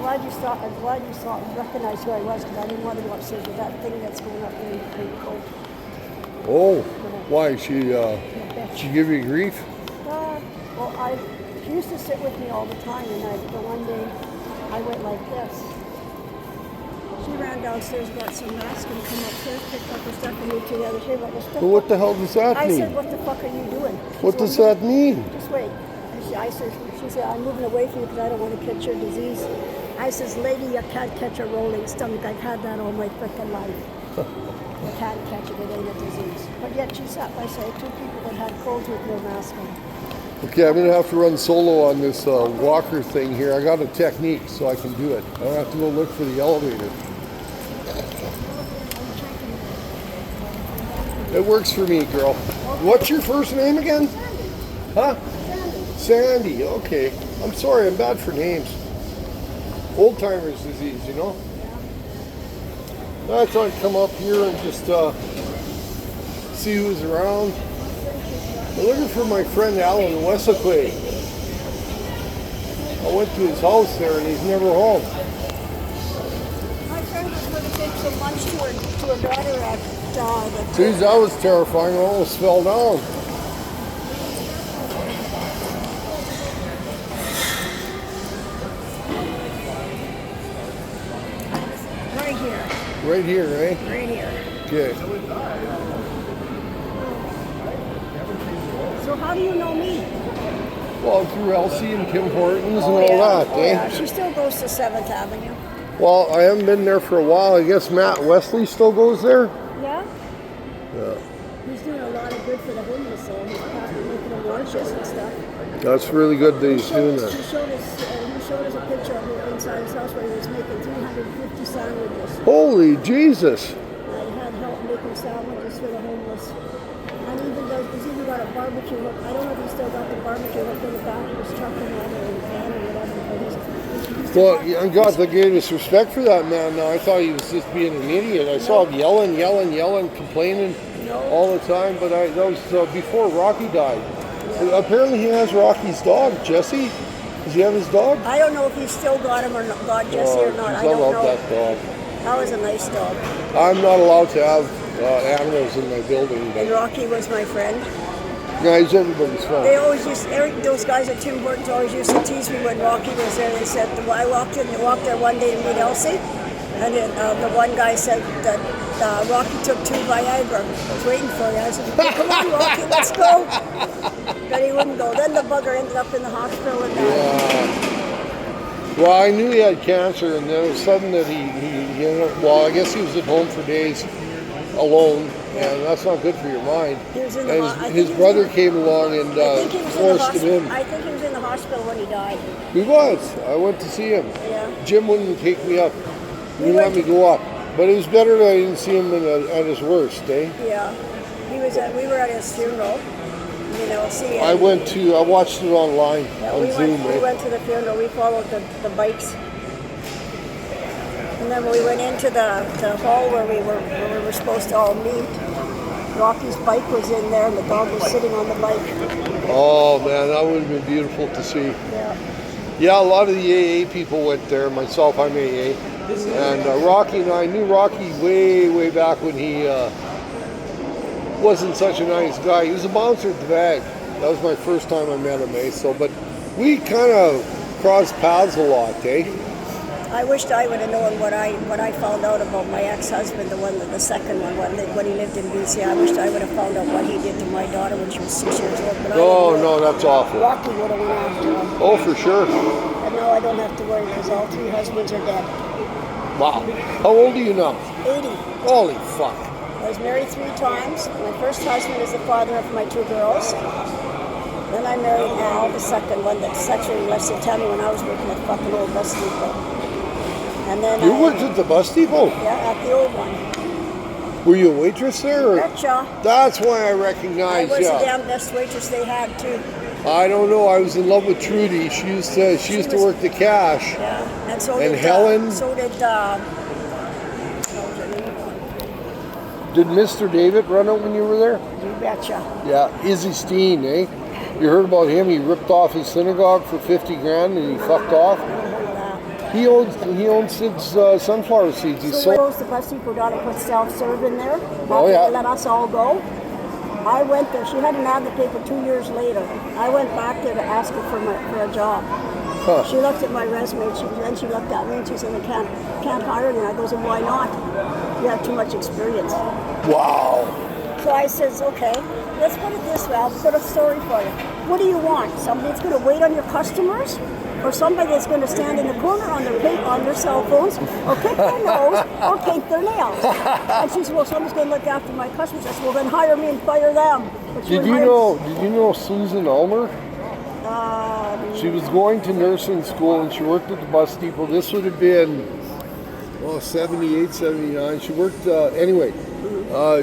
glad you recognized who I was, because I didn't want to go upstairs with that thing that's going up in the coat. Oh, why? She give you grief? Well, she used to sit with me all the time, and the one day I went like this. She ran downstairs, got some masks, and come upstairs, picked up her stuff, and moved to the other table. Well, what the hell does that mean? I said, what the fuck are you doing? What does that mean? Just wait. She said, I'm moving away from you because I don't want to catch your disease. I says, lady, you can't catch a rolling stomach. I've had that all my frickin' life. You can't catch it, it ain't a disease. But yet she sat by side two people that had colds with no mask on. Okay, I'm going to have to run solo on this walker thing here. I got a technique, so I can do it. I don't have to go look for the elevator. It works for me, girl. What's your first name again? Huh? Sandy, okay. I'm sorry, I'm bad for names. Old timer's disease, you know? I thought I'd come up here and just see who's around. I'm looking for my friend Alan Wessequay. I went to his house there and he's never home. My friend was going to take some lunch to her daughter at Jeez, that was terrifying. I almost fell down. Right here. Right here, eh? Right here. Okay. So how do you know me? Well, through Elsie and Kim Hortons and all that, eh? Yeah, she still goes to 7th Avenue. Well, I haven't been there for a while. I guess Matt Wesley still goes there? Yeah? Yeah. He's doing a lot of good for the homeless, so he's making them lunches and stuff. That's really good that he's doing that. He showed us a picture of him inside his house where he was making 350 sandwiches. Holy Jesus! He had help making sandwiches for the homeless. And he's even got a barbecue hook. I don't know if he's still got the barbecue hook in the back of his truck or van or whatever, but Well, I got the greatest respect for that man now. I thought he was just being an idiot. I saw him yelling, complaining all the time, but that was before Rocky died. Yeah. Apparently he has Rocky's dog, Jesse. Does he have his dog? I don't know if he's still got him or not, got Jesse or not. I don't know. I love that dog. That was a nice dog. I'm not allowed to have animals in my building. But and Rocky was my friend. Yeah, he's everybody's friend. They always used, those guys at Tim Hortons always used to tease me when Rocky was there. They said, I walked there one day to meet Elsie, and the one guy said that Rocky took 2 Viagra. I was waiting for you. I said, come on, Rocky, let's go. But he wouldn't go. Then the bugger ended up in the hospital and died. Well, I knew he had cancer, and then it was sudden that I guess he was at home for days alone. And that's not good for your mind. His brother came along and forced him in. I think he was in the hospital when he died. He was. I went to see him. Yeah. Jim wouldn't take me up. He wouldn't let me go up. But it was better that I didn't see him at his worst, eh? Yeah. We were at his funeral. You know, I watched it online on Zoom. We went to the funeral. We followed the bikes. And then we went into the hall where we were supposed to all meet. Rocky's bike was in there and the dog was sitting on the bike. Oh man, that would have been beautiful to see. Yeah. Yeah, a lot of the AA people went there. Myself, I'm AA. And Rocky and I knew Rocky way back when he wasn't such a nice guy. He was a bouncer at the bag. That was my first time I met him, eh? So, but we kind of crossed paths a lot, eh? I wished I would have known what I found out about my ex-husband, the second one, when he lived in BC. I wished I would have found out what he did to my daughter when she was 6 years old. But no, that's awful. Rocky would have went after him. Oh, for sure. And now I don't have to worry because all 3 husbands are dead. Wow. How old are you now? 80. Holy fuck. I was married 3 times. My first husband is the father of my 2 girls. Then I married Al, the second one that sexually molested Tammy when I was working at fucking old bus depot. And then you worked at the bus depot? Yeah, at the old one. Were you a waitress there? Or? Betcha. That's why I recognized you. I was the damn best waitress they had too. I don't know. I was in love with Trudy. She used to work the cash. Yeah, and so and did Helen. So did. Did Mr. David run out when you were there? You betcha. Yeah, Izzy Steen, eh? You heard about him? He ripped off his synagogue for 50 grand and he fucked off. He owns Sid's sunflower seeds. He's So we closed the bus depot down and put self-serve in there. Oh, yeah. They let us all go. I went there. She had an ad in the paper 2 years later. I went back there to ask her for a job. Huh. She looked at my resume. Then she looked at me and she said, "I can't hire you." I goes, "And why not? You have too much experience." Wow. So I says, "Okay, let's put it this way. I'll put a story for you. What do you want? Somebody that's going to wait on your customers, or somebody that's going to stand in the corner on their cell phones, or pick their nose, or paint their nails?" And she said, "Well, somebody's going to look after my customers." I said, "Well, then hire me and fire them." But Did you know Susan Ulmer? She was going to nursing school and she worked at the bus depot. This would have been 78, 79. She worked anyway.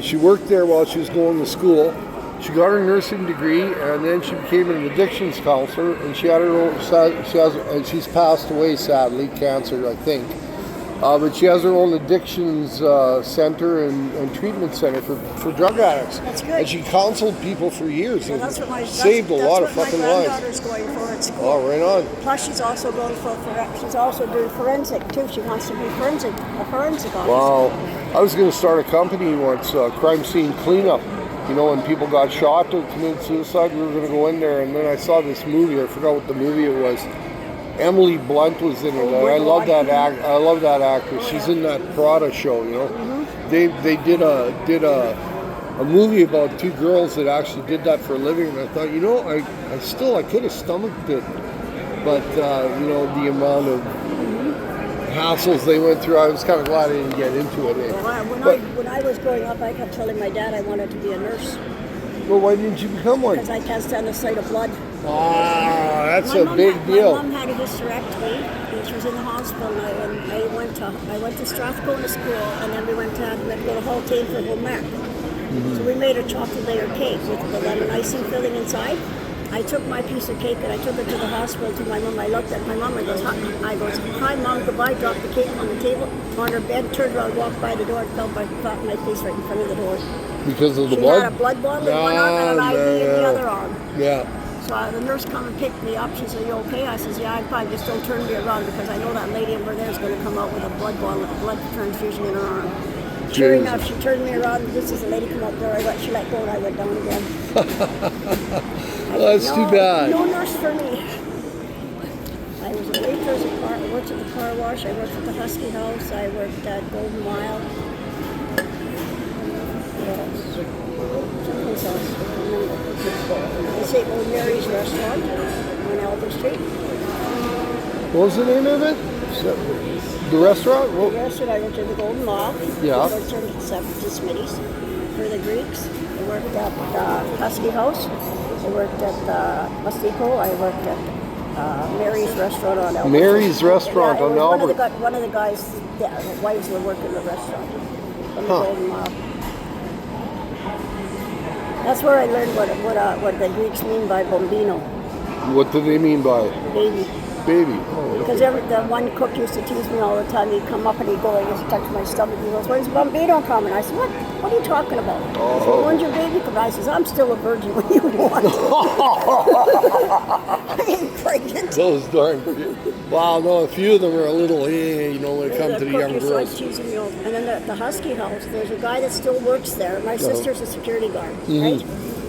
She worked there while she was going to school. She got her nursing degree and then she became an addictions counselor. And she had her own. She's passed away sadly, cancer, I think. But she has her own addictions center and treatment center for drug addicts. That's good. And she counseled people for years Well, and saved a lot of fucking lives. That's what my granddaughter's going for at school. Oh, right on. Plus, she's also going she's also doing forensic too. She wants to be a forensic officer. Wow. I was going to start a company once, crime scene cleanup. You know, when people got shot or committed suicide, we were going to go in there. And then I saw this movie. I forgot what the movie it was. Emily Blunt was in it. Oh, I love that I love that actress. She's in that Prada show. You know, they did a movie about two girls that actually did that for a living. And I thought, you know, I could have stomached it, but you know, the amount of hassles they went through, I was kind of glad I didn't get into it. Well, when I was growing up, I kept telling my dad I wanted to be a nurse. Well, why didn't you become one? Because I can't stand the sight of blood. Ah, that's a big deal. My mom had a hysterectomy, and she was in the hospital. And I went to Strathcona school, and then we went to go to Haltane for homework. So we made a chocolate layer cake with the lemon icing filling inside. I took my piece of cake and I took it to the hospital to my mom. I looked at my mom and goes, "Hi, Mom, goodbye." Dropped the cake on the table, on her bed, turned around, walked by the door, and felt my face right in front of the door. Because of the She blood? had a blood bottle in one arm and an IV in the other arm. Yeah. So the nurse come and picked me up. She said, "You okay?" I says, "Yeah, I'm fine. Just don't turn me around because I know that lady over there is going to come out with a blood bottle, a blood transfusion in her arm." Sure enough, she turned me around. Just as the lady come up there, she let go and I went down again. Well, that's too bad. No nurse for me. I was a waitress. I worked at the car wash. I worked at the Husky House. I worked at Golden Mile. Someplace else. I say Old Mary's Restaurant on Elder Street. What was the name of it? The restaurant? The restaurant, I worked at the Golden Mile. Yeah. I worked at Smitty's for the Greeks. I worked at the Husky House. I worked at the Mustico. I worked at Mary's Restaurant on Albert. Mary's Restaurant on Albert. One of the guys, the wives were working the restaurant from the Golden Mile. That's where I learned what the Greeks mean by bambino. What do they mean by Baby. baby? Oh, Because the one cook used to tease me all the time. He'd come up and he'd go, he used to touch my stomach. He goes, "When's bambino coming?" I said, What are you talking about?" He said, "Well, when's your baby coming?" I says, "I'm still a virgin. What do you want?" I ain't pregnant. Those darn few. Wow, no, a few of them are a little, you know, when it comes to the young girls. Teasing me all. And then the Husky House, there's a guy that still works there. My sister's a security guard, right?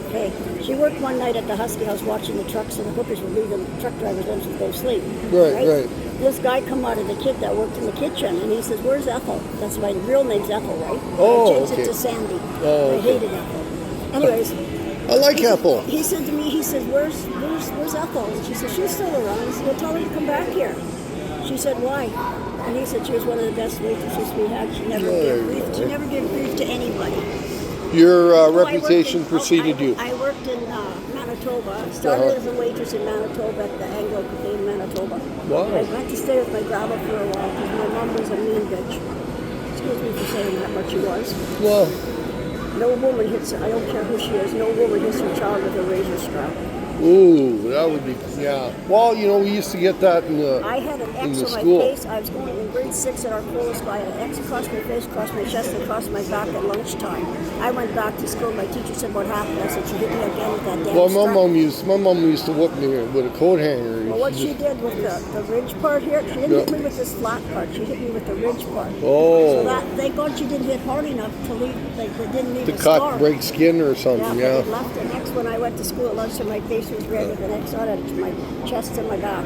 Okay, she worked one night at the Husky House watching the trucks and the hookers were leaving, the truck drivers let them go sleep. Right. This guy come out of the kid that worked in the kitchen and he says, "Where's Ethel?" That's my real name's Ethel, right? Oh, I changed okay. it to Sandy. Oh, I hated Ethel. Anyways, I like Ethel. he said to me, he said, "Where's Ethel?" And she said, "She's still around." He said, "Well, tell her to come back here." She said, "Why?" And he said, "She was one of the best waitresses we had. She never gave grief. She never gave grief to anybody." Your reputation preceded you. I worked in Manitoba. I started as a waitress in Manitoba at the Anglo Cafe in Manitoba. Wow. I went to stay with my grandma for a while because my mom was a mean bitch. Excuse me for saying that, but she was. Well, No woman hits, I don't care who she is, no woman hits her child with a razor strap. Ooh, that would be, yeah. Well, you know, we used to get that in the I had an in X the on my school. face. I was going in grade 6 at our clothes by an X across my face, across my chest, and across my back at lunchtime. I went back to school. My teacher said, "What happened?" I said, "She hit me again with that damn Well, strap." my mom used to whoop me with a coat hanger. Well, what she did with the ridge part here, she didn't hit me with this flat part. She hit me with the ridge part. Oh. So that, thank God she didn't hit hard enough to leave, like, they didn't leave To a cut, scar. break skin or something, Yeah, yeah. but it left an X when I went to school at lunchtime. My face was red with an X on it, my chest and my back.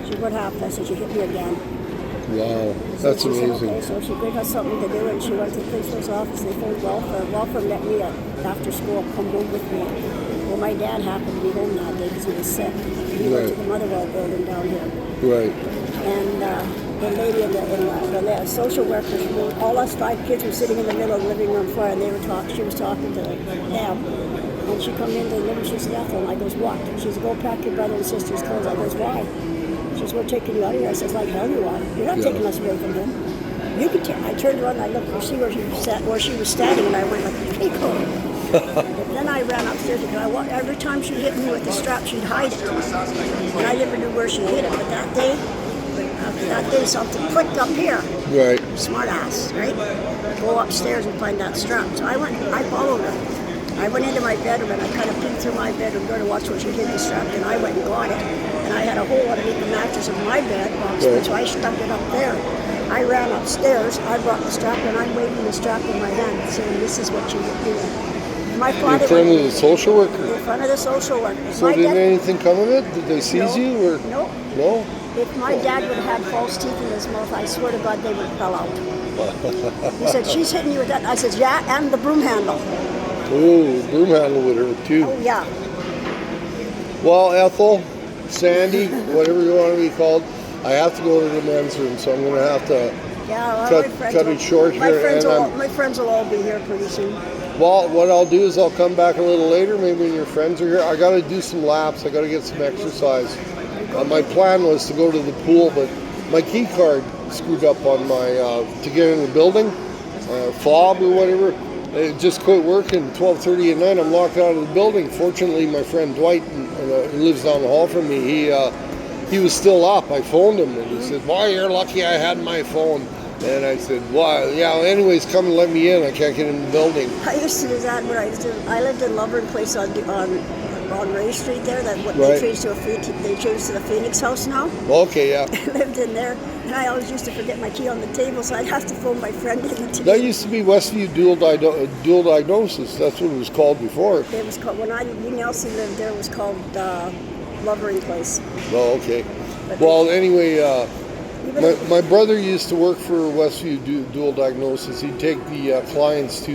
She said, "What happened?" I said, "She hit me again." Wow, So that's she said, amazing. okay, so she gave us something to do, and she went to the principal's office. They phoned welfare. Welfare met me after school, come home with me. Well, my dad happened to be home that day because he was sick. He went to the Motherwell building down here. Right. And the lady in the social workers, all us 5 kids were sitting in the middle of the living room floor, and they were talking. She was talking to them. And she come into the living room, she said, "Ethel," and I goes, "What?" She says, "Go pack your brother and sister's clothes." I goes, "Why?" She says, "We're taking you out of here." I says, "Like hell you are. You're not taking us away from him. You can take." I turned around and I looked to see where she was standing, and I went like, "Hey, cool." Then I ran upstairs because every time she hit me with the strap, she'd hide it. And I never knew where she hid it. But that day something clicked up here. Right. Smart ass, right? Go upstairs and find that strap. So I followed her. I went into my bedroom and I kind of peeked through my bedroom door to watch where she hid the strap, and I went and got it. And I had a hole underneath the mattress of my bed box, so I stuck it up there. I ran upstairs, I brought the strap, and I'm waving the strap in my hand, saying, "This is what you hit me with." My father In front of the social worker? In front of the social worker. So did anything come of it? Did they seize you? Or? No. No? If my dad would have had false teeth in his mouth, I swear to God they would have fell out. He said, "She's hitting you with that." I said, "Yeah, and the broom handle." Oh, broom handle would hurt too. Oh, yeah. Well, Ethel, Sandy, whatever you want to be called, I have to go to the men's room, so I'm going to have to cut it short here. My friends will all be here pretty soon. Well, what I'll do is I'll come back a little later, maybe when your friends are here. I got to do some laps. I got to get some exercise. My plan was to go to the pool, but my key card screwed up on my to get in the building, fob or whatever. It just quit working. 12:30 at night, I'm locked out of the building. Fortunately, my friend Dwight, who lives down the hall from me, he was still up. I phoned him, and he said, "Boy, you're lucky I had my phone." And I said, "Why? Yeah, anyways, come and let me in. I can't get in the building." I used to do that when I lived in Lovering Place on Ray Street there. Right. They changed to the Phoenix House now. Okay, yeah. I lived in there, and I always used to forget my key on the table, so I'd have to phone my friend in to That used to be Westview dual diagnosis. That's what it was called before. It was called, when Nelson lived there, it was called Lovering Place. Oh, okay. Well, anyway, my brother used to work for Westview dual diagnosis. He'd take the clients to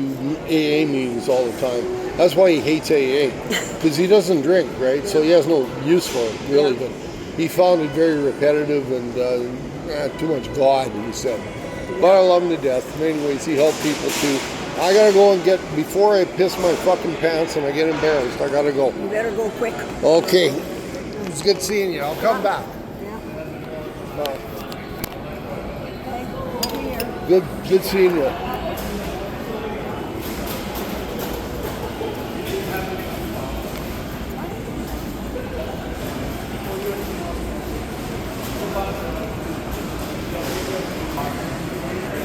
AA meetings all the time. That's why he hates AA, because he doesn't drink, right? So he has no use for it, really. Yeah. But he found it very repetitive and too much God, he said. But I love him to death. And anyways, he helped people too. I gotta go and before I piss my fucking pants and I get embarrassed, I gotta go. You better go quick. Okay. It's good seeing you. I'll come back. Yeah. Bye. Okay, over here. Good seeing you.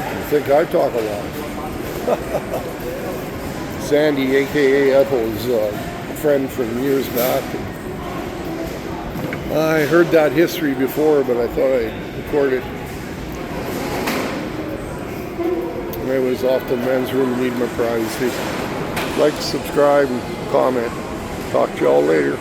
I think I talk a lot. Sandy, aka Ethel, is a friend from years back. And I heard that history before, but I thought I'd record it. I was off to the men's room, need my privacy. Like, subscribe, and comment. Talk to y'all later.